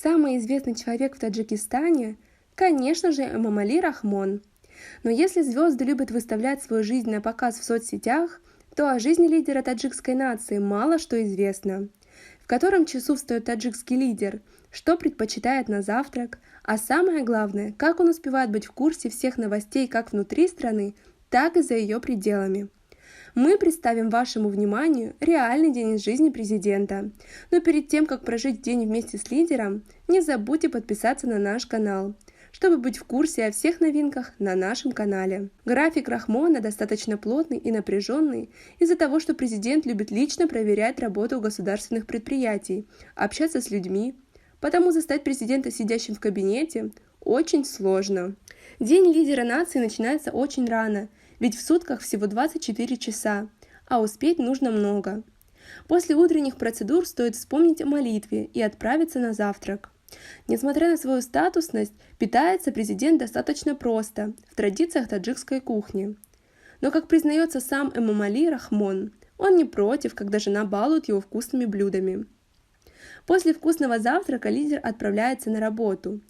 Самый известный человек в Таджикистане, конечно же, Эмомали Рахмон. Но если звезды любят выставлять свою жизнь на показ в соцсетях, то о жизни лидера таджикской нации мало что известно. В котором часу встает таджикский лидер, что предпочитает на завтрак, а самое главное, как он успевает быть в курсе всех новостей как внутри страны, так и за ее пределами. Мы представим вашему вниманию реальный день из жизни президента. Но перед тем, как прожить день вместе с лидером, не забудьте подписаться на наш канал, чтобы быть в курсе о всех новинках на нашем канале. График Рахмона достаточно плотный и напряженный из-за того, что президент любит лично проверять работу государственных предприятий, общаться с людьми, потому застать президента сидящим в кабинете очень сложно. День лидера нации начинается очень рано, ведь в сутках всего 24 часа, а успеть нужно много. После утренних процедур стоит вспомнить о молитве и отправиться на завтрак. Несмотря на свою статусность, питается президент достаточно просто, в традициях таджикской кухни. Но, как признается сам Эмомали Рахмон, он не против, когда жена балует его вкусными блюдами. После вкусного завтрака лидер отправляется на работу.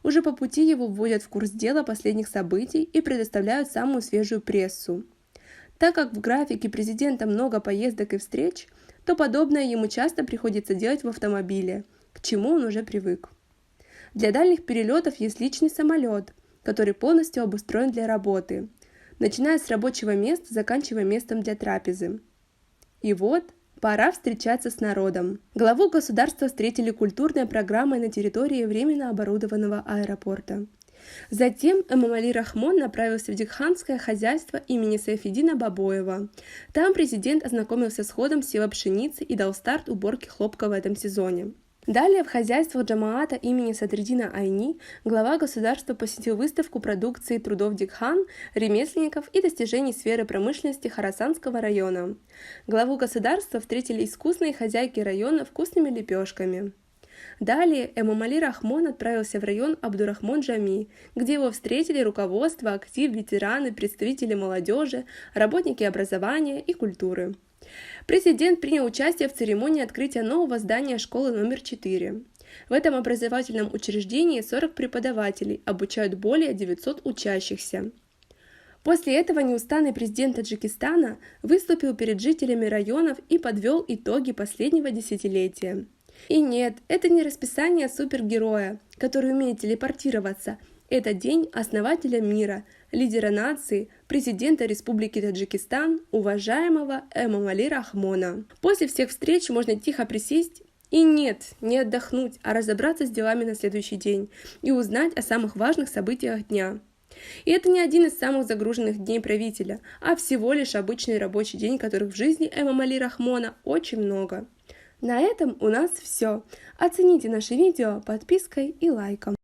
Уже по пути его вводят в курс дела последних событий и предоставляют самую свежую прессу. Так как в графике президента много поездок и встреч, то подобное ему часто приходится делать в автомобиле, к чему он уже привык. Для дальних перелетов есть личный самолет, который полностью обустроен для работы, начиная с рабочего места, заканчивая местом для трапезы. И вот, пора встречаться с народом. Главу государства встретили культурной программой на территории временно оборудованного аэропорта. Затем Эмомали Рахмон направился в дикханское хозяйство имени Сайфеддина Бабоева. Там президент ознакомился с ходом сева пшеницы и дал старт уборке хлопка в этом сезоне. Далее в хозяйствах Джамаата имени Садриддина Айни глава государства посетил выставку продукции трудов Дикхан, ремесленников и достижений сферы промышленности Хорасанского района. Главу государства встретили искусные хозяйки района вкусными лепешками. Далее Эмомали Рахмон отправился в район Абдурахмон-Джами, где его встретили руководство, актив, ветераны, представители молодежи, работники образования и культуры. Президент принял участие в церемонии открытия нового здания школы номер 4. В этом образовательном учреждении 40 преподавателей обучают более 900 учащихся. После этого неустанный президент Таджикистана выступил перед жителями районов и подвел итоги последнего десятилетия. И нет, это не расписание супергероя, который умеет телепортироваться. Это день основателя мира, лидера нации, президента Республики Таджикистан, уважаемого Эмомали Рахмона. После всех встреч можно тихо присесть и не отдохнуть, а разобраться с делами на следующий день и узнать о самых важных событиях дня. И это не один из самых загруженных дней правителя, а всего лишь обычный рабочий день, которых в жизни Эмомали Рахмона очень много. На этом у нас все. Оцените наше видео подпиской и лайком.